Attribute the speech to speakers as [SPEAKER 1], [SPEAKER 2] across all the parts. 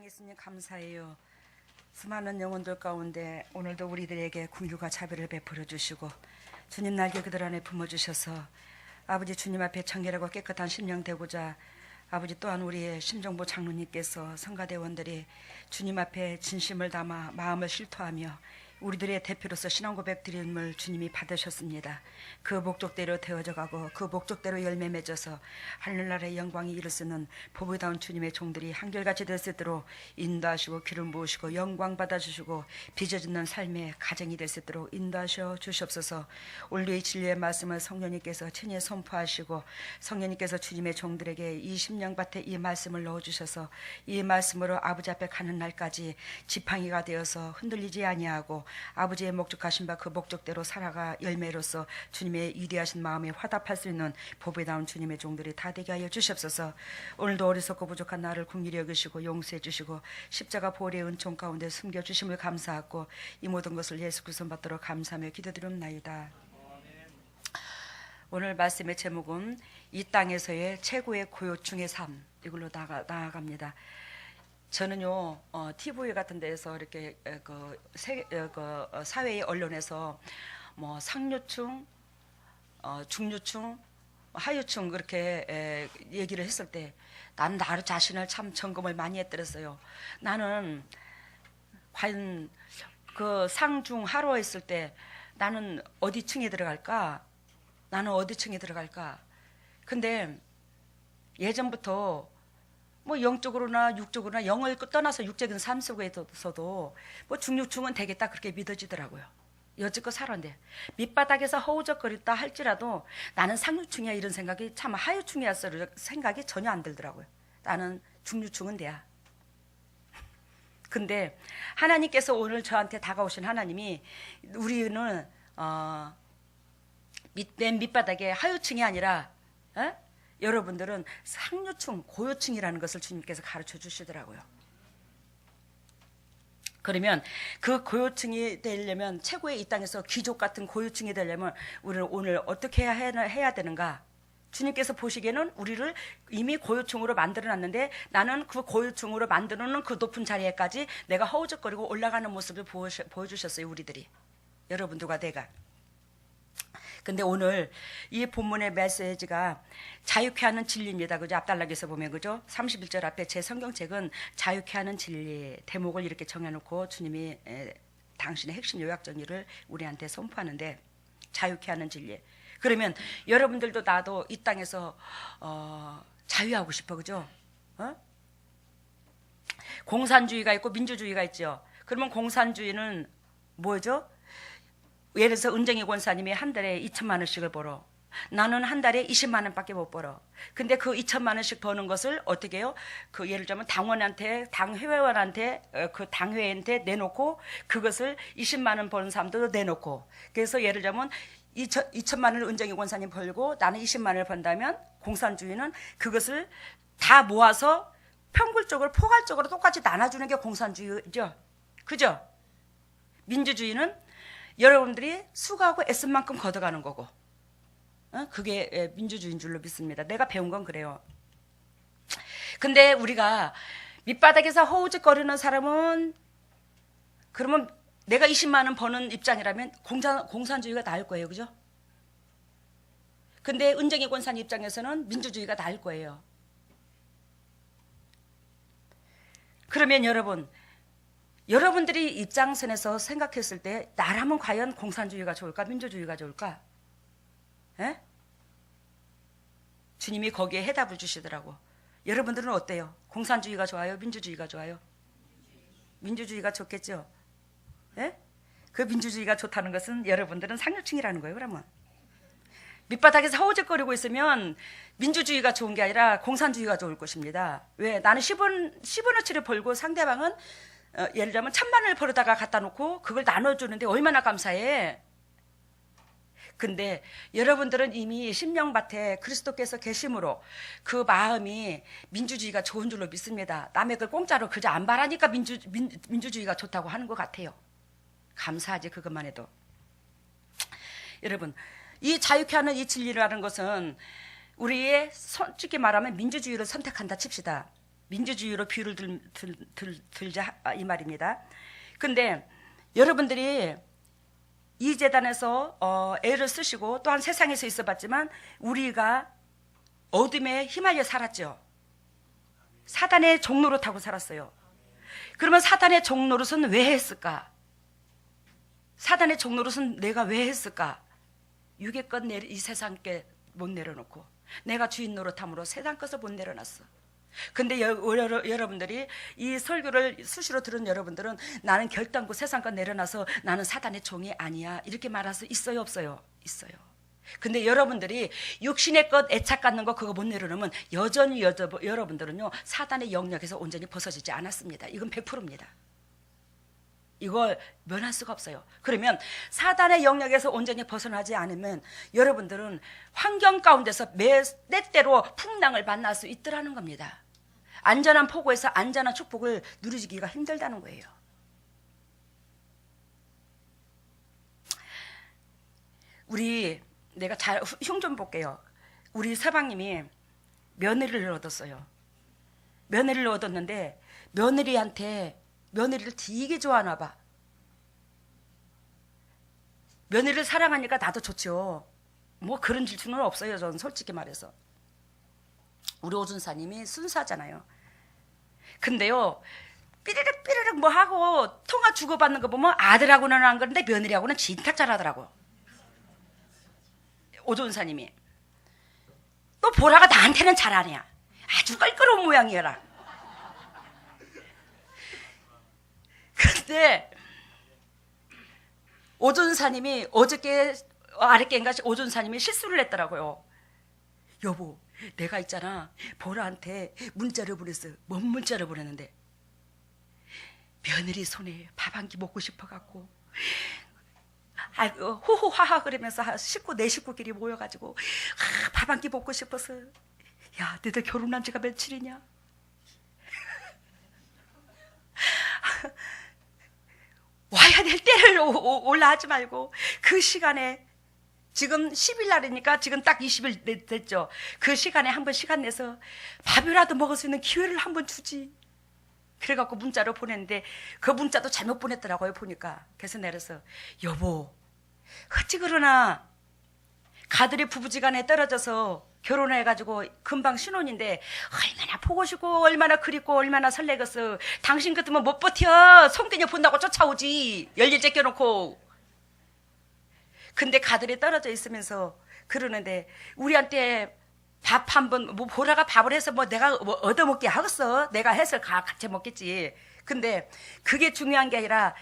[SPEAKER 1] 예수님 감사해요. 수많은 영혼들 가운데 오늘도 우리들에게 긍휼과 자비를 베풀어 주시고 주님 날개 그들 안에 품어주셔서 아버지 주님 앞에 청결하고 깨끗한 심령 되고자 아버지 또한 우리의 심정부 장로님께서 성가대원들이 주님 앞에 진심을 담아 마음을 실토하며 우리들의 대표로서 신앙 고백 드림을 주님이 받으셨습니다. 그 목적대로 되어져 가고 그 목적대로 열매 맺어서 하늘나라의 영광이 이를 쓰는 보배다운 주님의 종들이 한결같이 될 수 있도록 인도하시고 기름 부으시고 영광 받아주시고 빚어지는 삶의 가정이 될 수 있도록 인도하셔 주시옵소서. 오늘의 진리의 말씀을 성령님께서 친히 선포하시고 성령님께서 주님의 종들에게 이 심령밭에 이 말씀을 넣어주셔서 이 말씀으로 아버지 앞에 가는 날까지 지팡이가 되어서 흔들리지 아니하고 아버지의 목적하신 바 그 목적대로 살아가 열매로서 주님의 위대하신 마음에 화답할 수 있는 보배다운 주님의 종들이 다 되게 하여 주시옵소서. 오늘도 어리석고 부족한 나를 긍휼히 여기시고 용서해 주시고 십자가 보혈의 은총 가운데 숨겨주심을 감사하고 이 모든 것을 예수 그리스도 받도록 감사하며 기도드립나이다. 오늘 말씀의 제목은 이 땅에서의 최고의 고요충의 삶, 이걸로 나아갑니다. 저는요 TV 같은 데에서 이렇게 사회의 언론에서 뭐 상류층, 중류층, 하류층 그렇게 얘기를 했을 때 나는 나 자신을 참 점검을 많이 했더랬어요. 나는 과연 그 상중 하로 했을 때 나는 어디 층에 들어갈까? 나는 어디 층에 들어갈까? 근데 예전부터 뭐 영적으로나 육적으로나 영을 떠나서 육적인 삶 속에서도 뭐 중류층은 되겠다 그렇게 믿어지더라고요. 여지껏 살았는데 밑바닥에서 허우적거렸다 할지라도 나는 상류층이야 이런 생각이 참 하류층이었을 생각이 전혀 안 들더라고요. 나는 중류층은 돼야. 근데 하나님께서 오늘 저한테 다가오신 하나님이 우리는 맨 밑바닥에 하류층이 아니라 여러분들은 상류층, 고요층이라는 것을 주님께서 가르쳐 주시더라고요. 그러면 그 고요층이 되려면 최고의 이 땅에서 귀족 같은 고요층이 되려면 우리는 오늘 어떻게 해야 되는가? 주님께서 보시기에는 우리를 이미 고요층으로 만들어놨는데 나는 그 고요층으로 만들어놓은 그 높은 자리에까지 내가 허우적거리고 올라가는 모습을 보여주셨어요. 우리들이. 여러분들과 내가. 근데 오늘 이 본문의 메시지가 자유케 하는 진리입니다. 그죠? 앞달락에서 보면 그죠? 31절 앞에 제 성경책은 자유케 하는 진리 대목을 이렇게 정해놓고 주님이 당신의 핵심 요약 정리를 우리한테 선포하는데 자유케 하는 진리. 그러면 여러분들도 나도 이 땅에서 자유하고 싶어. 그죠? 공산주의가 있고 민주주의가 있죠. 그러면 공산주의는 뭐죠? 예를 들어서 은정이 권사님이 한 달에 2천만 원씩을 벌어. 나는 한 달에 20만 원밖에 못 벌어. 근데 그 2천만 원씩 버는 것을 어떻게 해요? 그 예를 들면 당원한테, 당회원한테, 그 당회한테 내놓고 그것을 20만 원 버는 사람도 내놓고. 그래서 예를 들면 2천만 원을 은정이 권사님 벌고 나는 20만 원을 번다면 공산주의는 그것을 다 모아서 평균적으로 포괄적으로 똑같이 나눠주는 게 공산주의죠. 그죠? 민주주의는 여러분들이 수고하고 애쓴 만큼 걷어가는 거고 그게 민주주의인 줄로 믿습니다. 내가 배운 건 그래요. 근데 우리가 밑바닥에서 허우적거리는 사람은 그러면 내가 20만 원 버는 입장이라면 공산주의가 나을 거예요. 그죠? 근데 은정이 권사님 입장에서는 민주주의가 나을 거예요. 그러면 여러분들이 입장선에서 생각했을 때 나라면 과연 공산주의가 좋을까 민주주의가 좋을까? 주님이 거기에 해답을 주시더라고. 여러분들은 어때요? 공산주의가 좋아요? 민주주의가 좋아요? 민주주의가 좋겠죠? 그 민주주의가 좋다는 것은 여러분들은 상류층이라는 거예요. 그러면 밑바닥에서 허우적거리고 있으면 민주주의가 좋은 게 아니라 공산주의가 좋을 것입니다. 왜? 나는 10원어치를 벌고 상대방은 예를 들면 1,000만 원을 벌어다가 갖다 놓고 그걸 나눠주는데 얼마나 감사해. 근데 여러분들은 이미 심령밭에 그리스도께서 계심으로 그 마음이 민주주의가 좋은 줄로 믿습니다. 남의 걸 공짜로 그저 안 바라니까 민주주의가 좋다고 하는 것 같아요. 감사하지 그것만 해도. 여러분 이 자유케 하는 이 진리라는 것은 우리의 솔직히 말하면 민주주의를 선택한다 칩시다. 민주주의로 비유를 들자 이 말입니다. 근데 여러분들이 이 재단에서 애를 쓰시고 또한 세상에서 있어봤지만 우리가 어둠에 휘말려 살았죠. 사단의 종노릇하고 살았어요. 그러면 사단의 종노릇은 왜 했을까? 사단의 종노릇은 내가 왜 했을까? 육의 것 이 세상께 못 내려놓고 내가 주인 노릇함으로 세상 것을 못 내려놨어. 근데 여러분들이 이 설교를 수시로 들은 여러분들은 나는 결단코 세상 것 내려놔서 나는 사단의 종이 아니야 이렇게 말할 수 있어요 없어요? 있어요. 근데 여러분들이 육신의 것 애착 갖는 거 그거 못 내려놓으면 여전히 여러분들은요 사단의 영역에서 온전히 벗어지지 않았습니다. 이건 100%입니다. 이걸 면할 수가 없어요. 그러면 사단의 영역에서 온전히 벗어나지 않으면 여러분들은 환경 가운데서 때때로 풍랑을 만날 수 있더라는 겁니다. 안전한 포구에서 안전한 축복을 누리기가 힘들다는 거예요. 내가 잘 흉 좀 볼게요. 우리 서방님이 며느리를 얻었어요. 며느리를 얻었는데 며느리한테 며느리를 되게 좋아하나 봐. 며느리를 사랑하니까 나도 좋죠. 뭐 그런 질투는 없어요. 저는 솔직히 말해서. 우리 오준사님이 순수하잖아요. 근데요 삐르륵 뭐 하고 통화 주고받는 거 보면 아들하고는 안 그런데 며느리하고는 진짜 잘하더라고. 오준사님이. 또 보라가 나한테는 잘하냐. 아주 껄끄러운 모양이라. 근데 오준사님이 어저께 아랫개인가 오준사님이 실수를 했더라고요. 여보 내가 있잖아 보라한테 문자를 보냈어. 뭔 문자를 보냈는데 며느리 손에 밥 한 끼 먹고 싶어갖고 호호하하 그러면서 내 식구끼리 모여가지고 밥 한 끼 먹고 싶어서 야 너희들 결혼한 지가 며칠이냐. 와야 될 때를 올라 하지 말고 그 시간에 지금 10일 날이니까 지금 딱 20일 됐죠. 그 시간에 한번 시간 내서 밥이라도 먹을 수 있는 기회를 한번 주지. 그래갖고 문자로 보냈는데 그 문자도 잘못 보냈더라고요 보니까. 그래서 내려서 여보 어찌 그러나 가들이 부부지간에 떨어져서 결혼해가지고 금방 신혼인데 얼마나 보고 싶고 얼마나 그립고 얼마나 설레겠어. 당신 같으면 못 버텨. 송기녀 본다고 쫓아오지. 열일째 껴놓고. 근데 가들이 떨어져 있으면서 그러는데 우리한테 밥 한 번 뭐 보라가 밥을 해서 뭐 내가 뭐 얻어먹게 하겠어. 내가 해서 같이 먹겠지. 근데 그게 중요한 게 아니라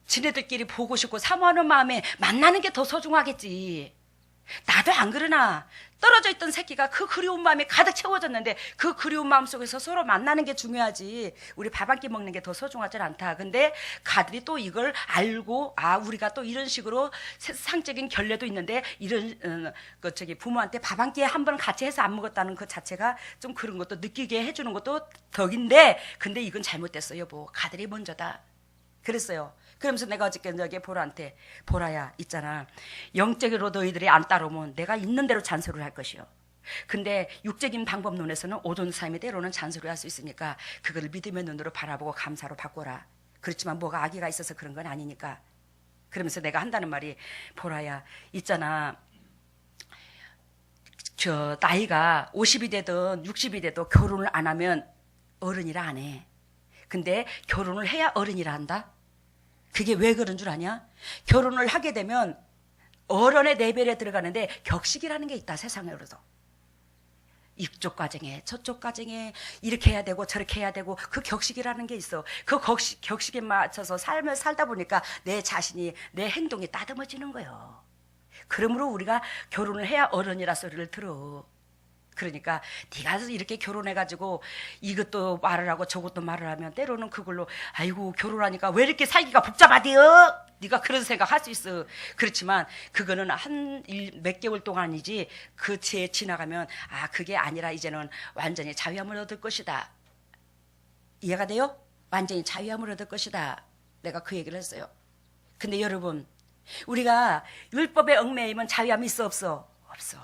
[SPEAKER 1] 지네들끼리 보고 싶고 사모하는 마음에 만나는 게 더 소중하겠지. 나도 안 그러나 떨어져 있던 새끼가 그 그리운 마음이 가득 채워졌는데 그 그리운 마음 속에서 서로 만나는 게 중요하지. 우리 밥 한 끼 먹는 게 더 소중하지 않다. 근데 가들이 또 이걸 알고 우리가 또 이런 식으로 세상적인 결례도 있는데 이런 부모한테 밥 한 끼에 한 번 같이 해서 안 먹었다는 그 자체가 좀 그런 것도 느끼게 해주는 것도 덕인데 근데 이건 잘못됐어 여보. 가들이 먼저다. 그랬어요. 그러면서 내가 어저께 보라한테 보라야 있잖아 영적으로 너희들이 안 따르면 내가 있는 대로 잔소리를 할 것이요. 근데 육적인 방법론에서는 오존사님의 때로는 잔소리를 할 수 있으니까 그거를 믿음의 눈으로 바라보고 감사로 바꿔라. 그렇지만 뭐가 악의가 있어서 그런 건 아니니까. 그러면서 내가 한다는 말이 보라야 있잖아 저 나이가 50이 되든 60이 돼도 결혼을 안 하면 어른이라 안 해. 근데 결혼을 해야 어른이라 한다. 그게 왜 그런 줄 아냐? 결혼을 하게 되면 어른의 레벨에 들어가는데 격식이라는 게 있다. 세상으로도. 이쪽 과정에 저쪽 과정에 이렇게 해야 되고 저렇게 해야 되고 그 격식이라는 게 있어. 그 격식에 맞춰서 삶을 살다 보니까 내 자신이 내 행동이 따듬어지는 거예요. 그러므로 우리가 결혼을 해야 어른이라 소리를 들어. 그러니까 네가 이렇게 결혼해가지고 이것도 말을 하고 저것도 말을 하면 때로는 그걸로 아이고 결혼하니까 왜 이렇게 살기가 복잡하대요? 네가 그런 생각 할 수 있어. 그렇지만 그거는 몇 개월 동안이지 그 채 지나가면 그게 아니라 이제는 완전히 자유함을 얻을 것이다. 이해가 돼요? 완전히 자유함을 얻을 것이다. 내가 그 얘기를 했어요. 근데 여러분 우리가 율법에 얽매이면 자유함이 있어 없어? 없어.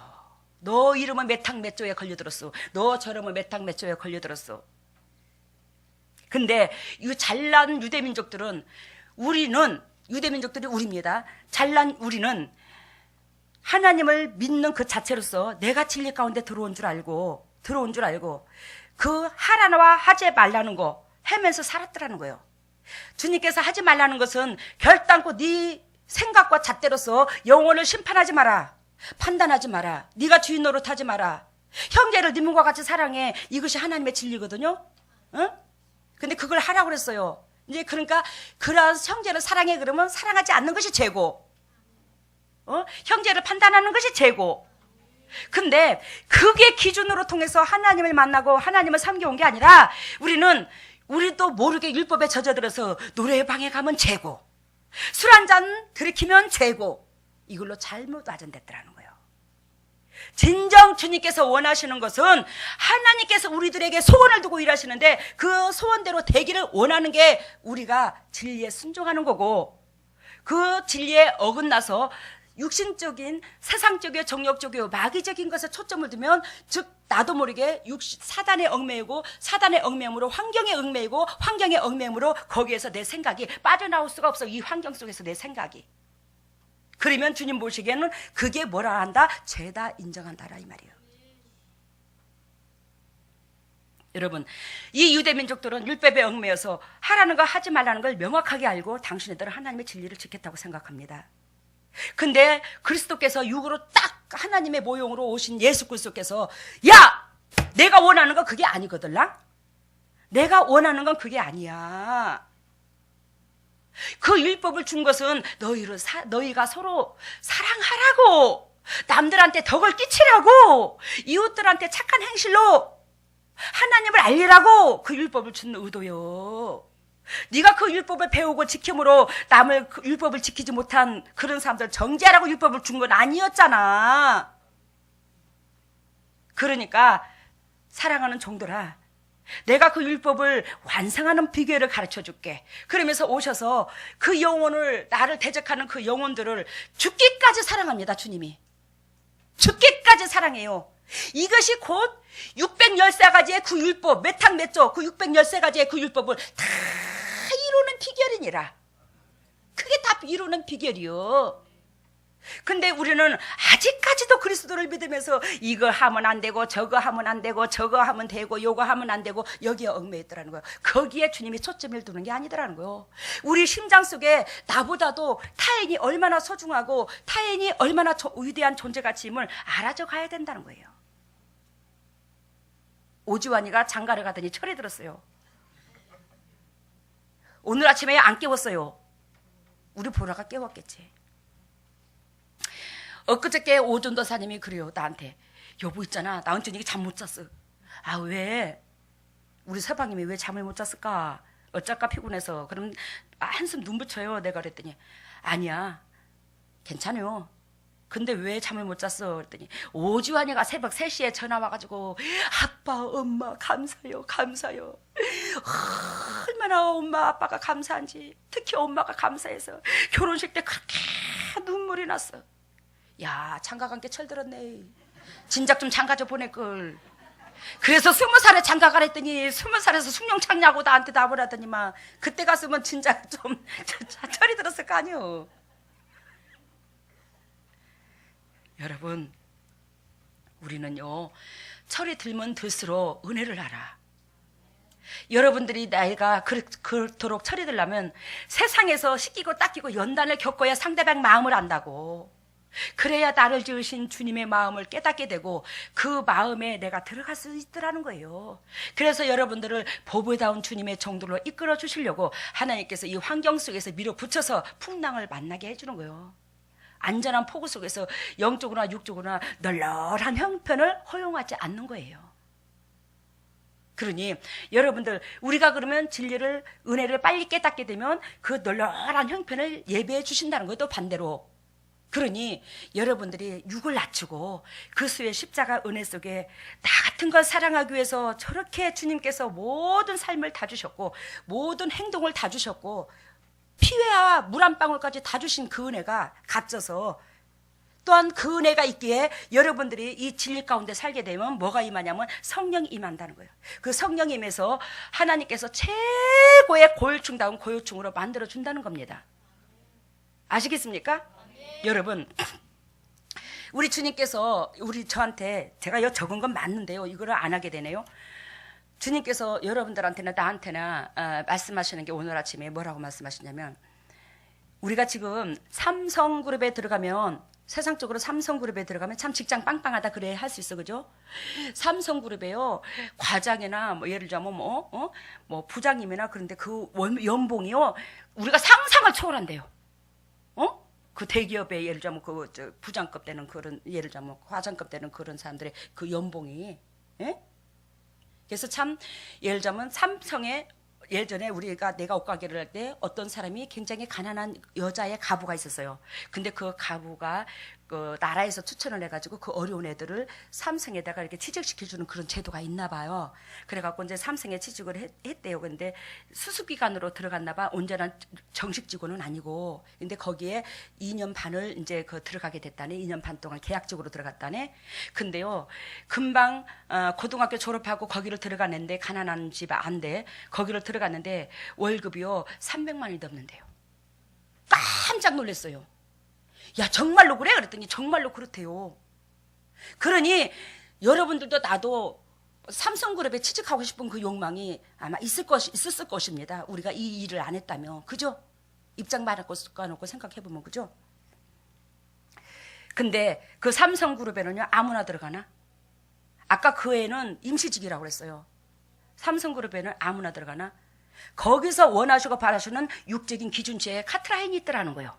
[SPEAKER 1] 너 이름은 몇 탕 몇 조에 걸려들었어. 너 저름은 몇 탕 몇 조에 걸려들었어. 근데 이 잘난 유대민족들은 유대민족들이 우리입니다. 잘난 우리는 하나님을 믿는 그 자체로서 내가 진리 가운데 들어온 줄 알고 그 하라와 하지 말라는 거 하면서 살았더라는 거예요. 주님께서 하지 말라는 것은 결단코 네 생각과 잣대로서 영혼을 심판하지 마라. 판단하지 마라. 네가 주인 노릇하지 마라. 형제를 네 몸과 같이 사랑해. 이것이 하나님의 진리거든요. 응? 근데 그걸 하라고 그랬어요. 이제 그러니까 그런 형제를 사랑해 그러면 사랑하지 않는 것이 죄고, 형제를 판단하는 것이 죄고. 근데 그게 기준으로 통해서 하나님을 만나고 하나님을 섬겨온 게 아니라 우리도 모르게 율법에 젖어들어서 노래방에 가면 죄고, 술 한 잔 들이키면 죄고, 이걸로 잘못 와전됐더라는 거예요. 진정 주님께서 원하시는 것은 하나님께서 우리들에게 소원을 두고 일하시는데 그 소원대로 되기를 원하는 게 우리가 진리에 순종하는 거고, 그 진리에 어긋나서 육신적인 세상적이요 정욕적이요 마귀적인 것에 초점을 두면, 즉 나도 모르게 사단에 얽매이고 사단의 얽매임으로 환경에 얽매이고 환경의 얽매임으로 거기에서 내 생각이 빠져나올 수가 없어. 이 환경 속에서 내 생각이. 그러면 주님 보시기에는 그게 뭐라 한다? 죄다 인정한다라 이 말이에요. 여러분, 이 유대민족들은 율법에 얽매여서 하라는 거 하지 말라는 걸 명확하게 알고 당신네들은 하나님의 진리를 지켰다고 생각합니다. 근데 그리스도께서 육으로 딱 하나님의 모형으로 오신 예수 그리스도께서, 야! 내가 원하는 건 그게 아니거들랑? 내가 원하는 건 그게 아니야. 그 율법을 준 것은 너희가 서로 사랑하라고, 남들한테 덕을 끼치라고, 이웃들한테 착한 행실로 하나님을 알리라고 그 율법을 준 의도요. 네가 그 율법을 배우고 지킴으로 남을 그 율법을 지키지 못한 그런 사람들 정죄하라고 율법을 준 건 아니었잖아. 그러니까 사랑하는 종들아, 내가 그 율법을 완성하는 비결을 가르쳐 줄게. 그러면서 오셔서 그 영혼을, 나를 대적하는 그 영혼들을 죽기까지 사랑합니다. 주님이 죽기까지 사랑해요. 이것이 곧 613가지의 그 율법, 몇탕몇조 그 613가지의 그 율법을 다 이루는 비결이니라. 그게 다 이루는 비결이요. 근데 우리는 아직까지도 그리스도를 믿으면서 이거 하면 안 되고 저거 하면 안 되고 저거 하면 되고 요거 하면 안 되고 여기에 얽매였더라는 거예요. 거기에 주님이 초점을 두는 게 아니더라는 거예요. 우리 심장 속에 나보다도 타인이 얼마나 소중하고 타인이 얼마나 위대한 존재가치임을 알아져 가야 된다는 거예요. 오지환이가 장가를 가더니 철이 들었어요. 오늘 아침에 안 깨웠어요. 우리 보라가 깨웠겠지. 엊그저께 오전도사님이 그래요. 나한테, 여보 있잖아, 나 은준이가 잠 못 잤어. 아, 왜? 우리 서방님이 왜 잠을 못 잤을까? 어쩔까 피곤해서. 그럼 한숨 눈 붙여요. 내가 그랬더니, 아니야, 괜찮아요. 근데 왜 잠을 못 잤어? 그랬더니 오지환이가 새벽 3시에 전화 와가지고, 아빠 엄마 감사해요, 감사해요. 얼마나 엄마 아빠가 감사한지, 특히 엄마가 감사해서 결혼식 때 그렇게 눈물이 났어. 야, 장가 간 게 철들었네. 진작 좀 장가 좀 보낼걸. 그래서 20살에 장가 가라 했더니 20살에서 숭늉 찾냐고 나한테 답을 하더니만, 그때 갔으면 진짜 좀 철이 들었을 거 아니요. 여러분, 우리는요, 철이 들면 들수록 은혜를 알아. 여러분들이 나이가 그토록 철이 들려면 세상에서 시키고 닦이고 연단을 겪어야 상대방 마음을 안다고. 그래야 나를 지으신 주님의 마음을 깨닫게 되고 그 마음에 내가 들어갈 수 있더라는 거예요. 그래서 여러분들을 보배다운 주님의 정도로 이끌어 주시려고 하나님께서 이 환경 속에서 밀어붙여서 풍랑을 만나게 해주는 거예요. 안전한 포구 속에서 영적으로나 육적으로나 널널한 형편을 허용하지 않는 거예요. 그러니 여러분들, 우리가 그러면 진리를, 은혜를 빨리 깨닫게 되면 그 널널한 형편을 예배해 주신다는 것도 반대로. 그러니 여러분들이 육을 낮추고 그리스도의 십자가 은혜 속에 나 같은 걸 사랑하기 위해서 저렇게 주님께서 모든 삶을 다 주셨고 모든 행동을 다 주셨고 피와 물 한 방울까지 다 주신 그 은혜가 값져서 또한 그 은혜가 있기에 여러분들이 이 진리 가운데 살게 되면 뭐가 임하냐면 성령이 임한다는 거예요. 그 성령이 임해서 하나님께서 최고의 고요충다운 고요충으로 만들어 준다는 겁니다. 아시겠습니까? 여러분, 우리 주님께서 저한테, 제가 적은 건 맞는데요, 이거를 안 하게 되네요. 주님께서 여러분들한테나 나한테나 말씀하시는 게 오늘 아침에 뭐라고 말씀하시냐면, 우리가 지금 삼성그룹에 들어가면, 세상적으로 삼성그룹에 들어가면 참 직장 빵빵하다 그래 할 수 있어, 그죠? 삼성그룹에요, 과장이나 뭐 예를 들자면 뭐 부장님이나 그런데 그 연봉이요, 우리가 상상을 초월한대요. 그 대기업에 예를 들자면 그 부장급 되는 그런, 예를 들자면 과장급 되는 그런 사람들의 그 연봉이, 예? 그래서 참 예를 들자면 삼성에 예전에 내가 옷가게를 할 때 어떤 사람이 굉장히 가난한 여자의 가부가 있었어요. 근데 그 가부가 그 나라에서 추천을 해가지고 그 어려운 애들을 삼성에다가 이렇게 취직시켜주는 그런 제도가 있나 봐요. 그래갖고 이제 삼성에 취직을 했대요. 근데 수습기간으로 들어갔나 봐. 온전한 정식 직원은 아니고. 근데 거기에 2년 반을 이제 들어가게 됐다네. 2년 반 동안 계약직으로 들어갔다네. 근데요, 금방 고등학교 졸업하고 거기를 들어갔는데, 가난한 집 안데 거기를 들어갔는데 월급이요 300만 원이 넘는데요. 깜짝 놀랐어요. 야, 정말로 그래? 그랬더니 정말로 그렇대요. 그러니 여러분들도 나도 삼성그룹에 취직하고 싶은 그 욕망이 아마 있었을 것입니다. 우리가 이 일을 안 했다면. 그죠? 입장 바꿔놓고 생각해보면, 그죠? 근데 그 삼성그룹에는요, 아무나 들어가나? 아까 그 애는 임시직이라고 그랬어요. 삼성그룹에는 아무나 들어가나? 거기서 원하시고 바라시는 육적인 기준치에 카트라인이 있더라는 거예요.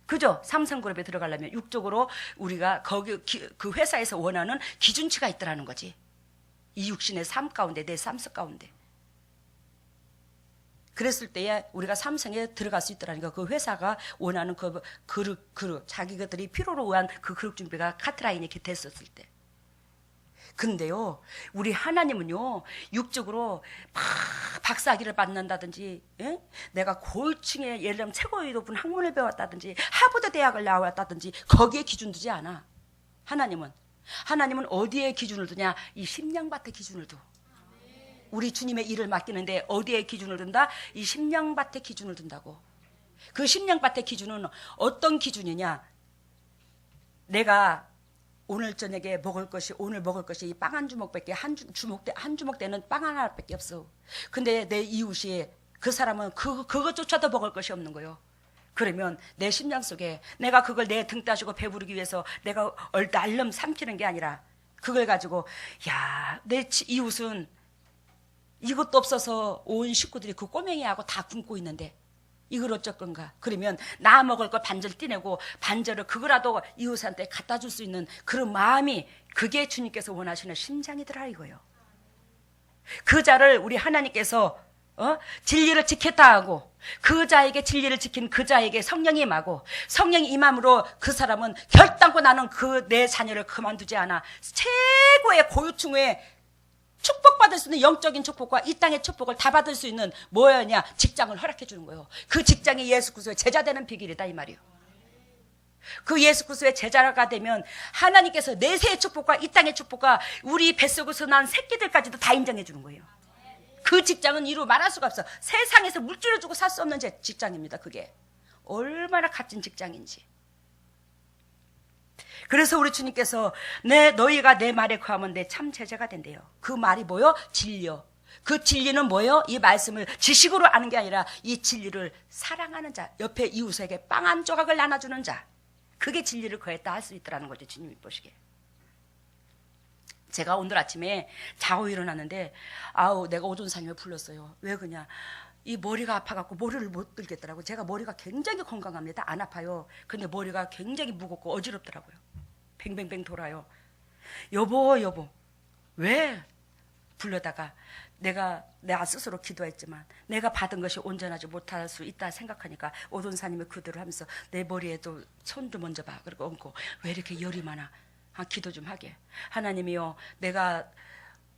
[SPEAKER 1] 그죠? 삼성그룹에 들어가려면 육적으로 우리가 거기 그 회사에서 원하는 기준치가 있더라는 거지. 이 육신의 삶 가운데, 내 삶 가운데. 그랬을 때에 우리가 삼성에 들어갈 수 있더라니까. 그 회사가 원하는 그 그룹 자기들이 필요로 의한 그 그룹 준비가 카트라인이 이렇게 됐었을 때. 근데요, 우리 하나님은요, 육적으로 막 박사학위를 받는다든지, 예? 내가 고위층에 예를 들면 최고의 높은 학문을 배웠다든지, 하버드 대학을 나왔다든지, 거기에 기준 두지 않아. 하나님은 어디에 기준을 두냐? 이 심령밭에 기준을 둬. 우리 주님의 일을 맡기는데 어디에 기준을 둔다? 이 심령밭에 기준을 둔다고. 그 심령밭의 기준은 어떤 기준이냐? 내가 오늘 저녁에 오늘 먹을 것이 이 빵 한 주먹밖에, 한 주먹 되는 빵 하나밖에 없어. 근데 내 이웃이, 그 사람은 그것조차도 먹을 것이 없는 거예요. 그러면 내 심장 속에 내가 그걸 내 등 따시고 배부르기 위해서 내가 날름 삼키는 게 아니라, 그걸 가지고, 야, 내 이웃은 이것도 없어서 온 식구들이 그 꼬맹이하고 다 굶고 있는데 이걸 어쩔 건가? 그러면 나 먹을 걸 반절 떼내고 반절을 그거라도 이웃한테 갖다 줄 수 있는 그런 마음이, 그게 주님께서 원하시는 심장이더라 이거예요. 그 자를 우리 하나님께서 진리를 지켰다 하고, 그 자에게 진리를 지킨 그 자에게 성령이 임하고, 성령이 임함으로 그 사람은 결단코 나는 내 자녀를 그만두지 않아. 최고의 고유층의 축복받을 수 있는 영적인 축복과 이 땅의 축복을 다 받을 수 있는 뭐였냐? 직장을 허락해 주는 거예요. 그 직장이 예수 그리스도의 제자 되는 비결이다 이 말이에요. 그 예수 그리스도의 제자가 되면 하나님께서 내세의 축복과 이 땅의 축복과 우리 뱃속에서 난 새끼들까지도 다 인정해 주는 거예요. 그 직장은 이루 말할 수가 없어. 세상에서 물질을 주고 살 수 없는 직장입니다. 그게 얼마나 값진 직장인지. 그래서 우리 주님께서 너희가 내 말에 거하면 내 참 제자가 된대요. 그 말이 뭐요? 진리요. 그 진리는 뭐요? 이 말씀을 지식으로 아는 게 아니라 이 진리를 사랑하는 자, 옆에 이웃에게 빵 한 조각을 나눠주는 자, 그게 진리를 거했다 할 수 있더라는 거죠. 주님이 보시기에. 제가 오늘 아침에 자고 일어났는데 내가 오존사님을 불렀어요. 왜 그러냐? 이 머리가 아파갖고 머리를 못 들겠더라고요. 제가 머리가 굉장히 건강합니다. 안 아파요. 근데 머리가 굉장히 무겁고 어지럽더라고요. 뱅뱅뱅 돌아요. 여보 왜? 불러다가 내가 스스로 기도했지만 내가 받은 것이 온전하지 못할 수 있다 생각하니까 오존사님이 그대로 하면서 내 머리에도 손 좀 먼저 봐. 그리고 얹고, 왜 이렇게 열이 많아? 기도 좀 하게. 하나님이요, 내가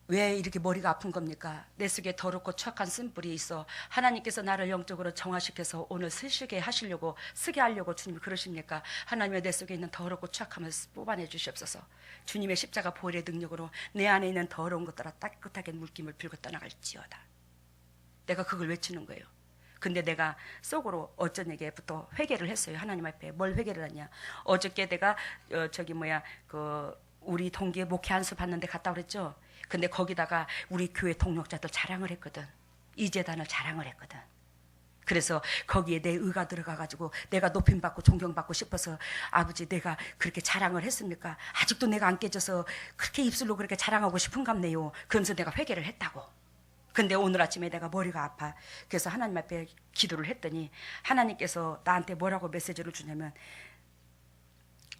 [SPEAKER 1] 왜 이렇게 머리가 아픈 겁니까? 내 속에 더럽고 추악한 쓴뿌리 있어. 하나님께서 나를 영적으로 정화시켜서 오늘 쓰게 하시려고, 쓰게 하려고 주님이 그러십니까? 하나님의 내 속에 있는 더럽고 추악함을 뽑아내 주시옵소서. 주님의 십자가 보혈의 능력으로 내 안에 있는 더러운 것들아 깨끗하게 물김을 빌고 떠나갈지어다. 내가 그걸 외치는 거예요. 근데 내가 속으로 어쩌냐게부터 회개를 했어요. 하나님 앞에. 뭘 회개를 하냐? 어저께 내가 우리 동기에 목회 안수 받는데 갔다 그랬죠. 근데 거기다가 우리 교회 동력자들 자랑을 했거든. 이 재단을 자랑을 했거든. 그래서 거기에 내 의가 들어가가지고 내가 높임받고 존경받고 싶어서 아버지 내가 그렇게 자랑을 했습니까? 아직도 내가 안 깨져서 그렇게 입술로 그렇게 자랑하고 싶은갑네요. 그러면서 내가 회개를 했다고. 근데 오늘 아침에 내가 머리가 아파. 그래서 하나님 앞에 기도를 했더니 하나님께서 나한테 뭐라고 메시지를 주냐면,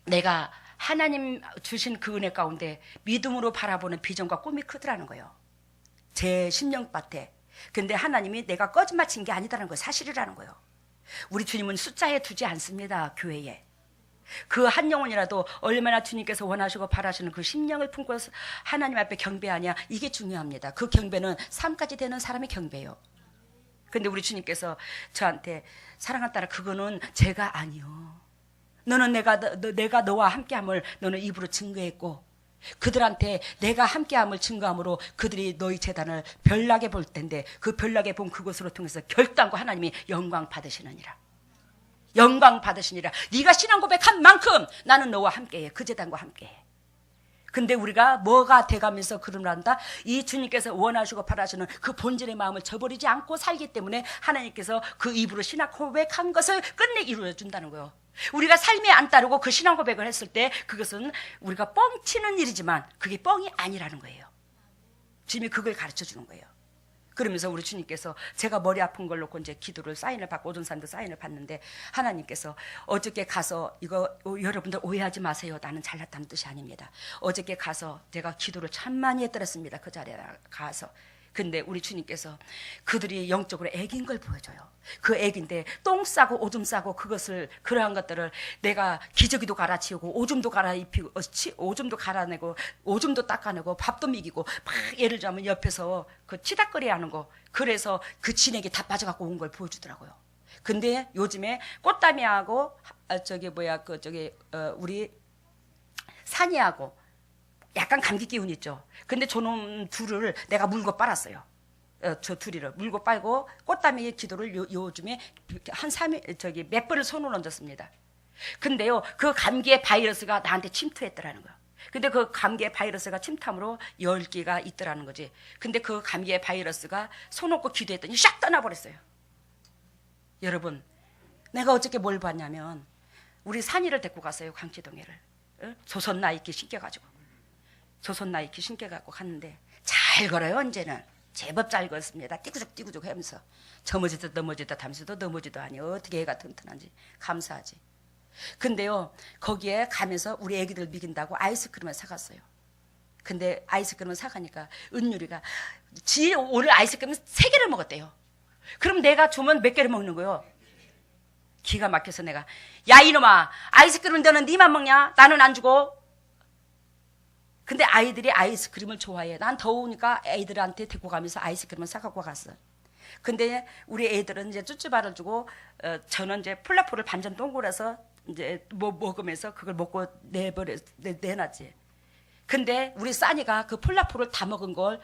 [SPEAKER 1] 내가 하나님 주신 그 은혜 가운데 믿음으로 바라보는 비전과 꿈이 크더라는 거예요. 제 심령밭에. 근데 하나님이 내가 거짓말 친 게 아니다라는 거예요. 사실이라는 거예요. 우리 주님은 숫자에 두지 않습니다. 교회에. 그 한 영혼이라도 얼마나 주님께서 원하시고 바라시는 그 심령을 품고 하나님 앞에 경배하냐, 이게 중요합니다. 그 경배는 삶까지 되는 사람의 경배예요. 근데 우리 주님께서 저한테, 사랑하는 딸아, 그거는 제가 아니요. 너는 내가 너와 함께함을 너는 입으로 증거했고, 그들한테 내가 함께함을 증거함으로 그들이 너희 재단을 별나게 볼 텐데, 그 별나게 본 그것으로 통해서 결단과 하나님이 영광 받으시느니라. 영광 받으시니라. 네가 신앙 고백한 만큼 나는 너와 함께해. 그 재단과 함께해. 근데 우리가 뭐가 돼가면서 그러란다? 이 주님께서 원하시고 바라시는 그 본질의 마음을 저버리지 않고 살기 때문에 하나님께서 그 입으로 신앙 고백한 것을 끝내 이루어 준다는 거예요. 우리가 삶에 안 따르고 그 신앙 고백을 했을 때 그것은 우리가 뻥치는 일이지만 그게 뻥이 아니라는 거예요. 주님이 그걸 가르쳐 주는 거예요. 그러면서 우리 주님께서, 제가 머리 아픈 걸 놓고 이제 기도를 사인을 받고, 오전 사람들 사인을 받는데, 하나님께서 어저께 가서, 이거 여러분들 오해하지 마세요. 나는 잘났다는 뜻이 아닙니다. 어저께 가서 제가 기도를 참 많이 했더랬습니다. 그 자리에 가서. 근데 우리 주님께서 그들이 영적으로 애기인 걸 보여줘요. 그 애기인데 똥 싸고 오줌 싸고 그러한 것들을 내가 기저귀도 갈아치우고 오줌도 갈아입히고 오줌도 갈아내고 오줌도 닦아내고 밥도 먹이고 막 예를 들자면 옆에서 그 치닥거리 하는 거, 그래서 그 진액이 다 빠져갖고 온 걸 보여주더라고요. 근데 요즘에 꽃다미하고 우리 산이하고 약간 감기 기운 있죠. 근데 저놈 둘을 내가 물고 빨았어요. 저 둘이를 물고 빨고 꽃다미의 기도를 요즘에 한 3일 몇 번을 손을 얹었습니다. 근데요, 그 감기의 바이러스가 나한테 침투했더라는 거예요. 근데 그 감기의 바이러스가 침투함으로 열기가 있더라는 거지. 근데 그 감기의 바이러스가 손 얹고 기도했더니 샥 떠나버렸어요. 여러분, 내가 어저께 뭘 봤냐면 우리 산이를 데리고 갔어요. 강치동에를. 조선 나이키 신겨가지고. 조선 나이키 신겨갖고 갔는데 잘 걸어요. 이제는 제법 잘 걷습니다. 띠구죽 하면서 저머지도 넘어지도 하면서도 넘어지도 아니 어떻게 애가 튼튼한지 감사하지. 근데요, 거기에 가면서 우리 애기들 먹인다고 아이스크림을 사갔어요. 근데 아이스크림을 사가니까 은유리가 지 오늘 아이스크림 3개를 먹었대요. 그럼 내가 주면 몇 개를 먹는 거예요? 기가 막혀서 내가, 야 이놈아, 아이스크림 너는 니만 먹냐? 나는 안 주고. 근데 아이들이 아이스크림을 좋아해. 난 더우니까 애들한테 데리고 가면서 아이스크림을 사갖고 갔어. 근데 우리 애들은 이제 쭈쭈바를 주고, 저는 이제 폴라포를 반전 동그라서 이제 먹으면서 그걸 먹고 내놨지. 근데 우리 싸니가 그 폴라포를 다 먹은 걸,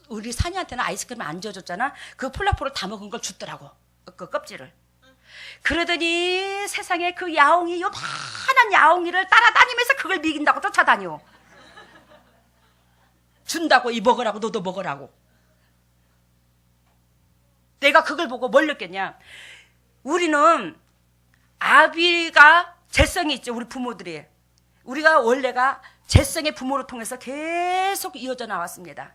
[SPEAKER 1] 우리 싸니한테는 아이스크림을 안 줘줬잖아. 그 폴라포를 다 먹은 걸 줬더라고. 그 껍질을. 그러더니 세상에 그 야옹이, 요만한 야옹이를 따라다니면서 그걸 먹인다고 쫓아다녀. 준다고 이 먹으라고, 너도 먹으라고. 내가 그걸 보고 뭘 느꼈냐? 우리는 아비가 재성이 있죠. 우리 부모들이. 우리가 원래가 재성의 부모를 통해서 계속 이어져 나왔습니다.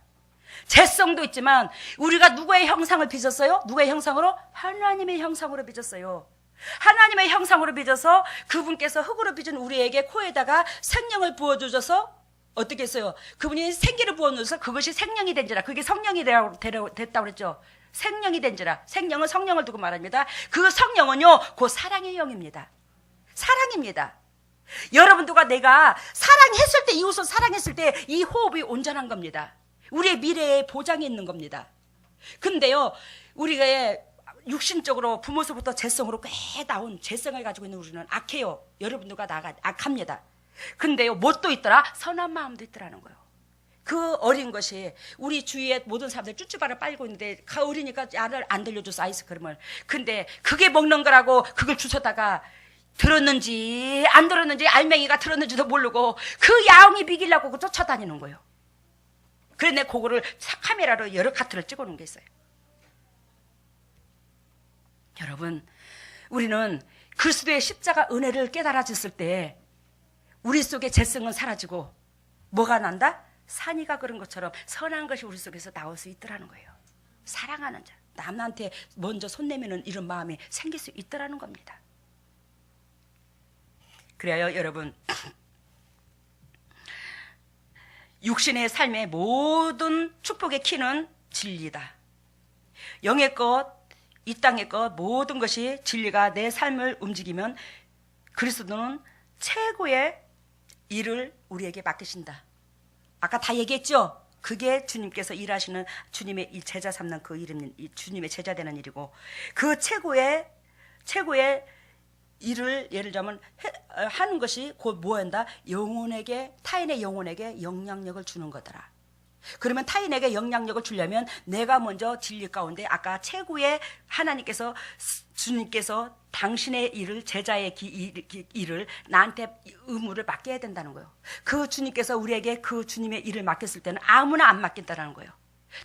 [SPEAKER 1] 재성도 있지만 우리가 누구의 형상을 빚었어요? 누구의 형상으로? 하나님의 형상으로 빚었어요. 하나님의 형상으로 빚어서 그분께서 흙으로 빚은 우리에게 코에다가 생명을 부어주셔서 어떻게 했어요? 그분이 생기를 부어주셔서 그것이 생명이 된지라. 그게 성령이 됐다고 그랬죠. 생명이 된지라. 생명은 성령을 두고 말합니다. 그 성령은요, 그 사랑의 영입니다. 사랑입니다. 여러분들과 내가 사랑했을 때, 이웃을 사랑했을 때 이 호흡이 온전한 겁니다. 우리의 미래에 보장이 있는 겁니다. 근데요, 우리가 육신적으로 부모로부터 재성으로 꽤 나온 재성을 가지고 있는 우리는 악해요. 여러분들과 나가 악합니다. 근데요, 뭣도 있더라? 선한 마음도 있더라는 거예요. 그 어린 것이 우리 주위에 모든 사람들 쭈쭈바를 빨고 있는데 그 어리니까 알을 안 들려줘서 아이스크림을. 근데 그게 먹는 거라고 그걸 주워다가 들었는지 안 들었는지 알맹이가 들었는지도 모르고 그 야옹이 비기려고 쫓아다니는 거예요. 그래 내 그거를 카메라로 여러 카트를 찍어놓은 게 있어요. 여러분, 우리는 그리스도의 십자가 은혜를 깨달아졌을 때 우리 속에 재성은 사라지고 뭐가 난다? 산이가 그런 것처럼 선한 것이 우리 속에서 나올 수 있더라는 거예요. 사랑하는 자, 남한테 먼저 손 내미는 이런 마음이 생길 수 있더라는 겁니다. 그래요, 여러분. 육신의 삶의 모든 축복의 키는 진리다. 영의 것, 이 땅의 것 모든 것이 진리가 내 삶을 움직이면 그리스도는 최고의 일을 우리에게 맡기신다. 아까 다 얘기했죠? 그게 주님께서 일하시는 주님의 이 제자 삼는 그 일은 주님의 제자 되는 일이고, 그 최고의 일을 예를 들자면 하는 것이 곧 뭐한다? 영혼에게, 타인의 영혼에게 영향력을 주는 거더라. 그러면 타인에게 영향력을 주려면 내가 먼저 진리 가운데 아까 최고의 하나님께서 주님께서 당신의 일을, 제자의 일을 나한테 의무를 맡겨야 된다는 거예요. 그 주님께서 우리에게 그 주님의 일을 맡겼을 때는 아무나 안 맡긴다는 거예요.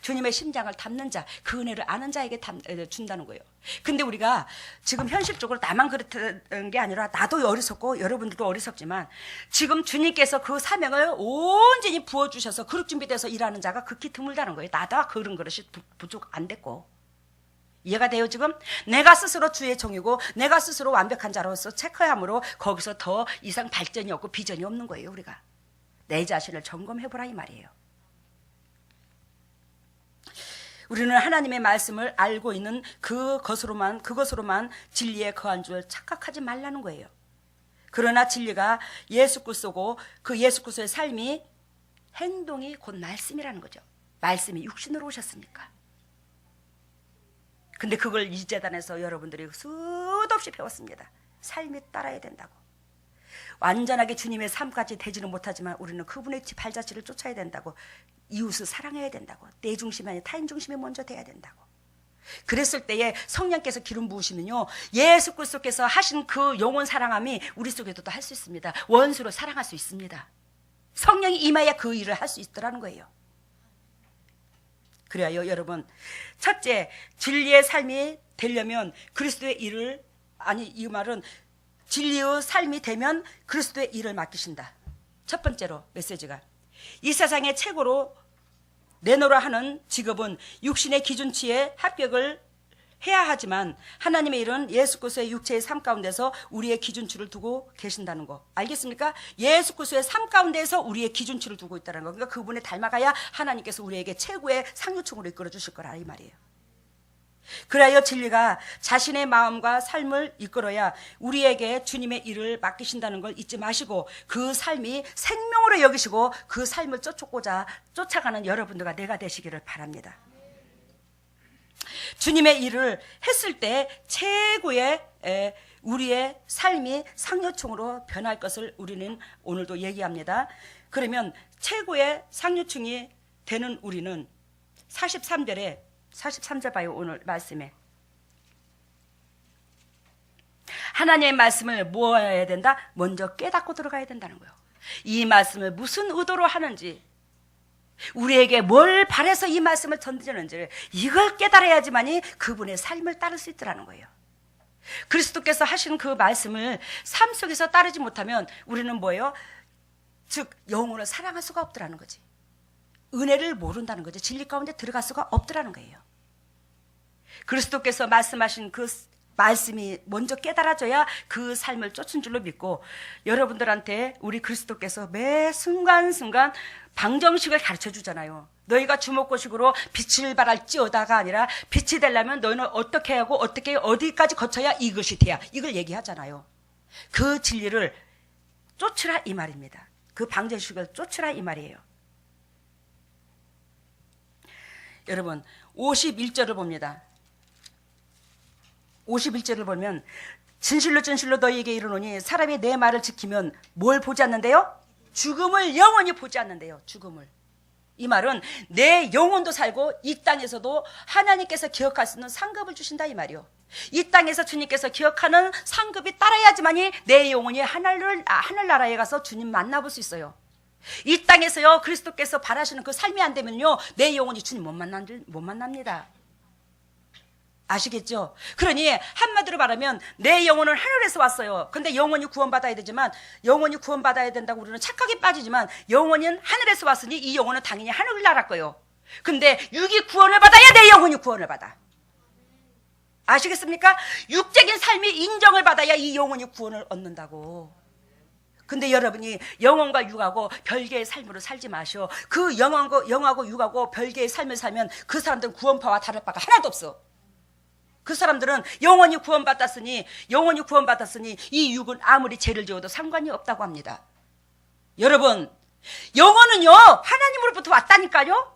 [SPEAKER 1] 주님의 심장을 담는 자, 그 은혜를 아는 자에게 준다는 거예요. 근데 우리가 지금 현실적으로 나만 그랬던 게 아니라 나도 어리석고 여러분들도 어리석지만 지금 주님께서 그 사명을 온전히 부어주셔서 그릇 준비돼서 일하는 자가 극히 드물다는 거예요. 나도 그런 그릇이 부족 안 됐고. 이해가 돼요 지금? 내가 스스로 주의 종이고 내가 스스로 완벽한 자로서 체크함으로 거기서 더 이상 발전이 없고 비전이 없는 거예요. 우리가 내 자신을 점검해보라 이 말이에요. 우리는 하나님의 말씀을 알고 있는 그것으로만 진리에 거한 줄 착각하지 말라는 거예요. 그러나 진리가 예수 그리스도고 그 예수 그리스도의 삶이 행동이 곧 말씀이라는 거죠. 말씀이 육신으로 오셨으니까. 근데 그걸 이 재단에서 여러분들이 수도 없이 배웠습니다. 삶이 따라야 된다고. 완전하게 주님의 삶까지 되지는 못하지만 우리는 그분의 발자취를 쫓아야 된다고. 이웃을 사랑해야 된다고. 내 중심이 아니라 타인 중심이 먼저 돼야 된다고. 그랬을 때에 성령께서 기름 부으시면요, 예수 그리스도께서 하신 그 영원 사랑함이 우리 속에도 할 수 있습니다. 원수로 사랑할 수 있습니다. 성령이 임하여 그 일을 할 수 있더라는 거예요. 그래요 여러분, 첫째, 진리의 삶이 되려면 그리스도의 일을, 아니 이 말은 진리의 삶이 되면 그리스도의 일을 맡기신다. 첫 번째로 메시지가 이 세상의 최고로 내놓으라 하는 직업은 육신의 기준치에 합격을 해야 하지만 하나님의 일은 예수 그리스도의 육체의 삶 가운데서 우리의 기준치를 두고 계신다는 거 알겠습니까? 예수 그리스도의 삶 가운데서 우리의 기준치를 두고 있다는 거. 그러니까 그분에 닮아가야 하나님께서 우리에게 최고의 상류층으로 이끌어 주실 거라 이 말이에요. 그래야 진리가 자신의 마음과 삶을 이끌어야 우리에게 주님의 일을 맡기신다는 걸 잊지 마시고 그 삶이 생명으로 여기시고 그 삶을 쫓아가는 여러분들과 내가 되시기를 바랍니다. 주님의 일을 했을 때 최고의 우리의 삶이 상류층으로 변할 것을 우리는 오늘도 얘기합니다. 그러면 최고의 상류층이 되는 우리는 43절 봐요. 오늘 말씀에 하나님의 말씀을 뭐 해야 된다? 먼저 깨닫고 들어가야 된다는 거예요. 이 말씀을 무슨 의도로 하는지, 우리에게 뭘 바라서 이 말씀을 던지는지를 이걸 깨달아야지만이 그분의 삶을 따를 수 있더라는 거예요. 그리스도께서 하신 그 말씀을 삶 속에서 따르지 못하면 우리는 뭐예요? 즉 영혼을 사랑할 수가 없더라는 거지. 은혜를 모른다는 거죠. 진리 가운데 들어갈 수가 없더라는 거예요. 그리스도께서 말씀하신 그 말씀이 먼저 깨달아져야 그 삶을 쫓은 줄로 믿고, 여러분들한테 우리 그리스도께서 매 순간순간 방정식을 가르쳐 주잖아요. 너희가 주먹고식으로 빛을 발할지어다가 아니라 빛이 되려면 너희는 어떻게 하고 어떻게 어디까지 거쳐야 이것이 돼야, 이걸 얘기하잖아요. 그 진리를 쫓으라 이 말입니다. 그 방정식을 쫓으라 이 말이에요. 여러분 51절을 봅니다. 51절을 보면 진실로 진실로 너희에게 이르노니 사람이 내 말을 지키면 뭘 보지 않는데요? 죽음을 영원히 보지 않는데요. 죽음을. 이 말은 내 영혼도 살고 이 땅에서도 하나님께서 기억할 수 있는 상급을 주신다 이 말이요. 이 땅에서 주님께서 기억하는 상급이 따라야지만이 내 영혼이 하늘나라에 가서 주님 만나볼 수 있어요. 이 땅에서요 그리스도께서 바라시는 그 삶이 안 되면요 내 영혼이 주님 못 만납니다. 아시겠죠? 그러니 한마디로 말하면 내 영혼은 하늘에서 왔어요. 근데 영혼이 구원받아야 되지만 영혼이 구원받아야 된다고 우리는 착각에 빠지지만 영혼은 하늘에서 왔으니 이 영혼은 당연히 하늘나라 거예요. 근데 육이 구원을 받아야 내 영혼이 구원을 받아. 아시겠습니까? 육적인 삶이 인정을 받아야 이 영혼이 구원을 얻는다고. 근데 여러분이 영혼과 육하고 별개의 삶으로 살지 마시오. 그 영하고 육하고 별개의 삶을 살면 그 사람들은 구원파와 다를 바가 하나도 없어. 그 사람들은 영원히 구원받았으니 이 육은 아무리 죄를 지어도 상관이 없다고 합니다. 여러분 영혼은요 하나님으로부터 왔다니까요.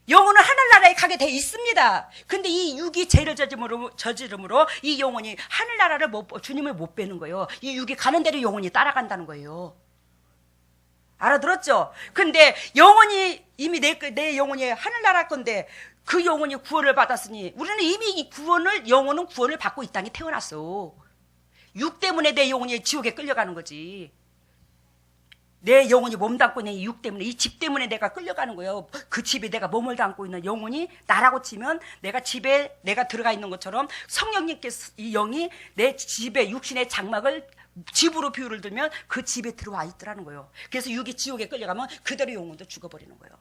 [SPEAKER 1] 영혼은 하늘나라에 가게 돼 있습니다. 근데 이 육이 죄를 저지름으로 이 영혼이 하늘나라를 주님을 못 뵈는 거예요. 이 육이 가는 대로 영혼이 따라간다는 거예요. 알아들었죠? 근데 영혼이 이미 내 영혼이 하늘나라 건데 그 영혼이 구원을 받았으니 우리는 이미 영혼은 구원을 받고 이 땅에 태어났어. 육 때문에 내 영혼이 지옥에 끌려가는 거지. 내 영혼이 몸담고 있는 이 육 때문에 이 집 때문에 내가 끌려가는 거예요. 그 집에 내가 몸을 담고 있는 영혼이 나라고 치면 내가 집에 내가 들어가 있는 것처럼 성령님께서 이 영이 내 집에 육신의 장막을 집으로 비유를 들면 그 집에 들어와 있더라는 거예요. 그래서 육이 지옥에 끌려가면 그대로 영혼도 죽어버리는 거예요.